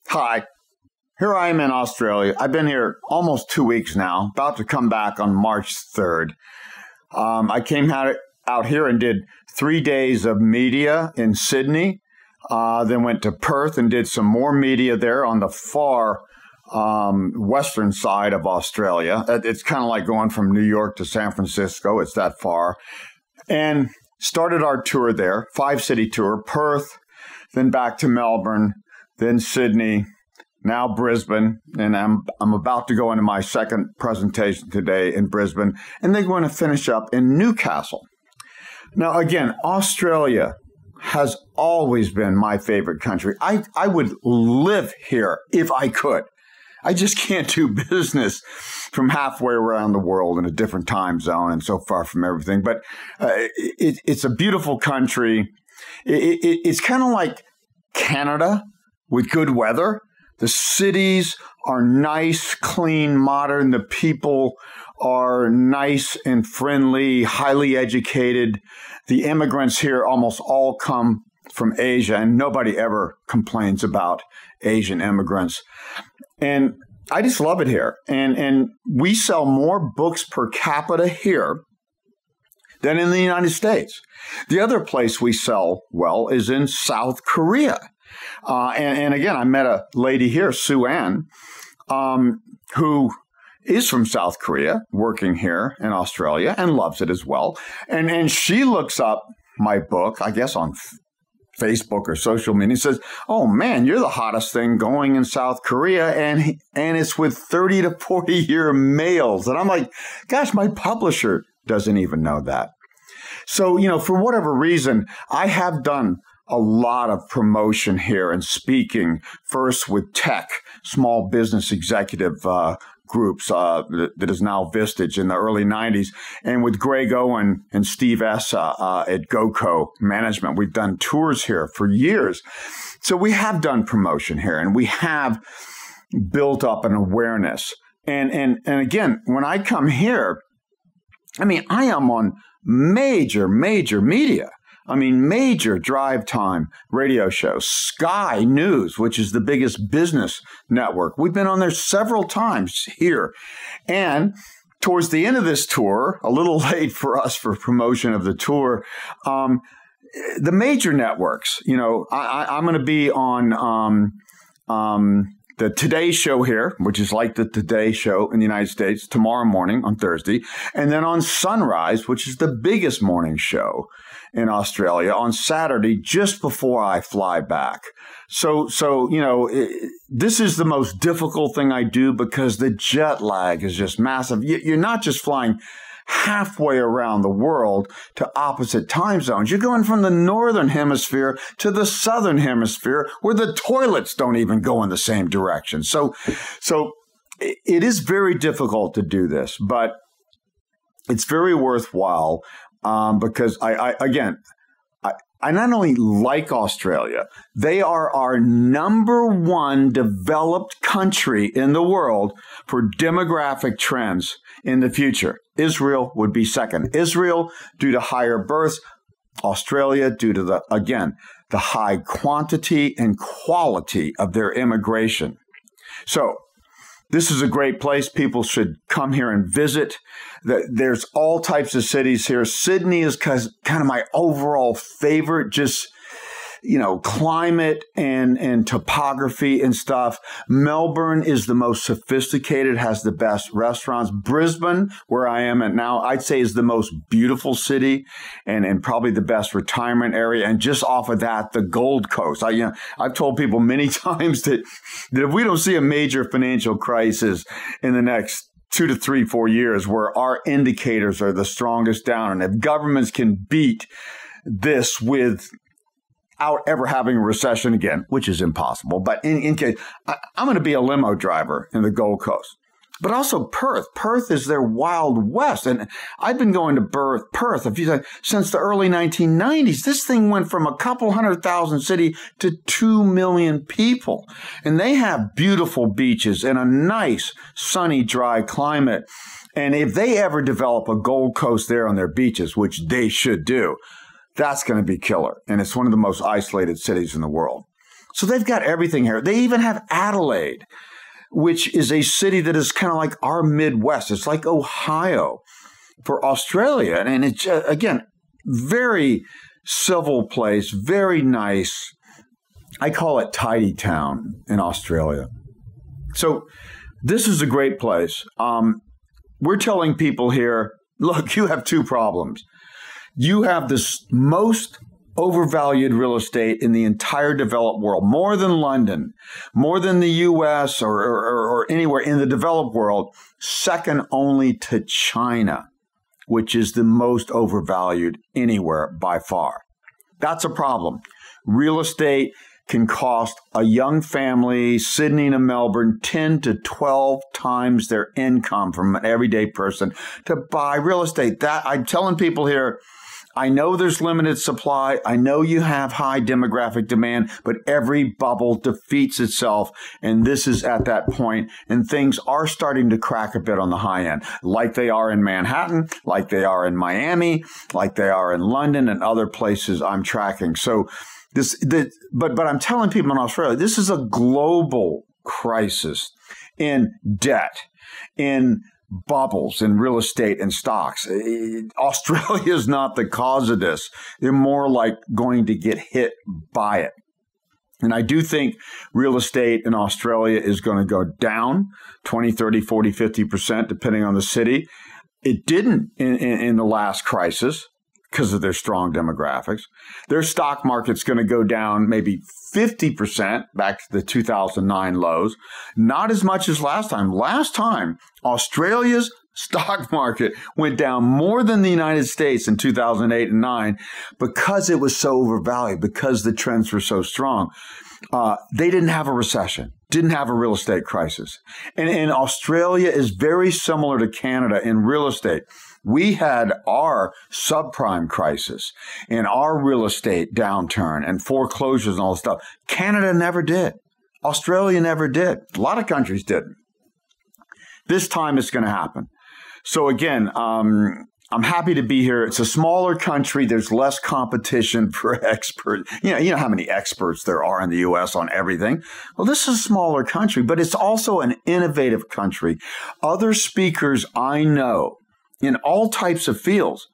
Hi, here I am in Australia. I've been here almost 2 weeks now, about to come back on March 3rd. I came out here and did 3 days of media in Sydney, then went to Perth and did some more media there on the far western side of Australia. It's kind of like going from New York to San Francisco. It's that far. And started our tour there, 5-city tour, Perth, then back to Melbourne, then Sydney, now Brisbane, and I'm about to go into my second presentation today in Brisbane, and then going to finish up in Newcastle. Now, again, Australia has always been my favorite country. I would live here if I could. I just can't do business from halfway around the world in a different time zone and so far from everything. But it's a beautiful country. It's kind of like Canada with good weather. The cities are nice, clean, modern. The people are nice and friendly, highly educated. The immigrants here almost all come from Asia, and nobody ever complains about Asian immigrants. And I just love it here. And we sell more books per capita here than in the United States. The other place we sell well is in South Korea. And again, I met a lady here, Sue Ann, who is from South Korea, working here in Australia, and loves it as well. And she looks up my book, I guess on Facebook or social media, and says, "Oh man, you're the hottest thing going in South Korea," and it's with 30 to 40-year males. And I'm like, gosh, my publisher doesn't even know that. So, for whatever reason, I have done a lot of promotion here and speaking, first with tech, small business executive groups that is now Vistage in the early 90s, and with Greg Owen and Steve Essa at GoCo Management. We've done tours here for years. So we have done promotion here, and we have built up an awareness. And again, when I come here, I am on major media. Major drive time radio shows, Sky News, which is the biggest business network. We've been on there several times here. And towards the end of this tour, a little late for us for promotion of the tour, the major networks, I'm going to be on the Today Show here, which is like the Today Show in the United States, tomorrow morning on Thursday, and then on Sunrise, which is the biggest morning show in Australia, on Saturday, just before I fly back. So this is the most difficult thing I do because the jet lag is just massive. You're not just flying halfway around the world to opposite time zones. You're going from the northern hemisphere to the southern hemisphere, where the toilets don't even go in the same direction. So it is very difficult to do this, but it's very worthwhile because I not only like Australia, they are our #1 developed country in the world for demographic trends in the future. Israel would be second. Israel due to higher births, Australia due to the high quantity and quality of their immigration. So this is a great place. People should come here and visit. There's all types of cities here. Sydney is kind of my overall favorite, just, climate and topography and stuff. Melbourne is the most sophisticated, has the best restaurants. Brisbane, where I am at now, I'd say is the most beautiful city and probably the best retirement area. And just off of that, the Gold Coast. I've told people many times that if we don't see a major financial crisis in the next 2 to 3, 4 years, where our indicators are the strongest down, and if governments can beat this without ever having a recession again, which is impossible, but in case, I'm going to be a limo driver in the Gold Coast. But also Perth. Perth is their Wild West. And I've been going to Perth a few times since the early 1990s. This thing went from a couple 100,000 city to 2 million people. And they have beautiful beaches and a nice, sunny, dry climate. And if they ever develop a Gold Coast there on their beaches, which they should do, that's going to be killer. And it's one of the most isolated cities in the world. So they've got everything here. They even have Adelaide, which is a city that is kind of like our Midwest. It's like Ohio for Australia. And it's, again, very civil place, very nice. I call it tidy town in Australia. So this is a great place. We're telling people here, look, you have two problems. You have this most overvalued real estate in the entire developed world, more than London, more than the U.S. or anywhere in the developed world, second only to China, which is the most overvalued anywhere by far. That's a problem. Real estate can cost a young family, Sydney to Melbourne, 10 to 12 times their income from an everyday person to buy real estate. That I'm telling people here, I know there's limited supply. I know you have high demographic demand, but every bubble defeats itself. And this is at that point, and things are starting to crack a bit on the high end, like they are in Manhattan, like they are in Miami, like they are in London and other places I'm tracking. So but I'm telling people in Australia, this is a global crisis in debt, in bubbles in real estate and stocks. Australia is not the cause of this. They're more like going to get hit by it. And I do think real estate in Australia is going to go down 20, 30, 40, 50%, depending on the city. It didn't in the last crisis because of their strong demographics. Their stock market's going to go down maybe 50% back to the 2009 lows. Not as much as last time. Last time, Australia's stock market went down more than the United States in 2008 and 9 because it was so overvalued, because the trends were so strong. They didn't have a recession, didn't have a real estate crisis. And Australia is very similar to Canada in real estate. We had our subprime crisis and our real estate downturn and foreclosures and all this stuff. Canada never did. Australia never did. A lot of countries didn't. This time it's going to happen. So again, I'm happy to be here. It's a smaller country. There's less competition for experts. You know how many experts there are in the U.S. on everything. Well, this is a smaller country, but it's also an innovative country. Other speakers I know in all types of fields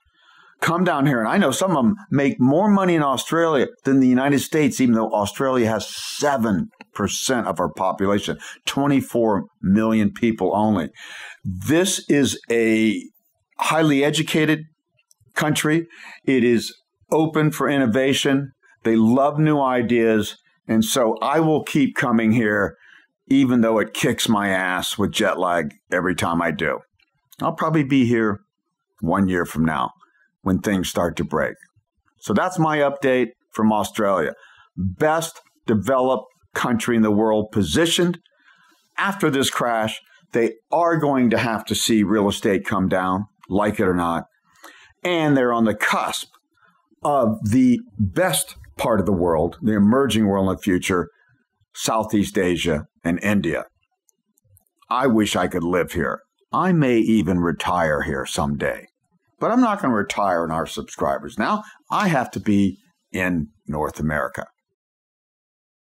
come down here, and I know some of them make more money in Australia than the United States, even though Australia has 7% of our population, 24 million people only. This is a highly educated country. It is open for innovation. They love new ideas. And so I will keep coming here, even though it kicks my ass with jet lag every time I do. I'll probably be here 1 year from now when things start to break. So that's my update from Australia. Best developed country in the world positioned. After this crash, they are going to have to see real estate come down, like it or not. And they're on the cusp of the best part of the world, the emerging world in the future, Southeast Asia and India. I wish I could live here. I may even retire here someday. But I'm not going to retire on our subscribers. Now I have to be in North America.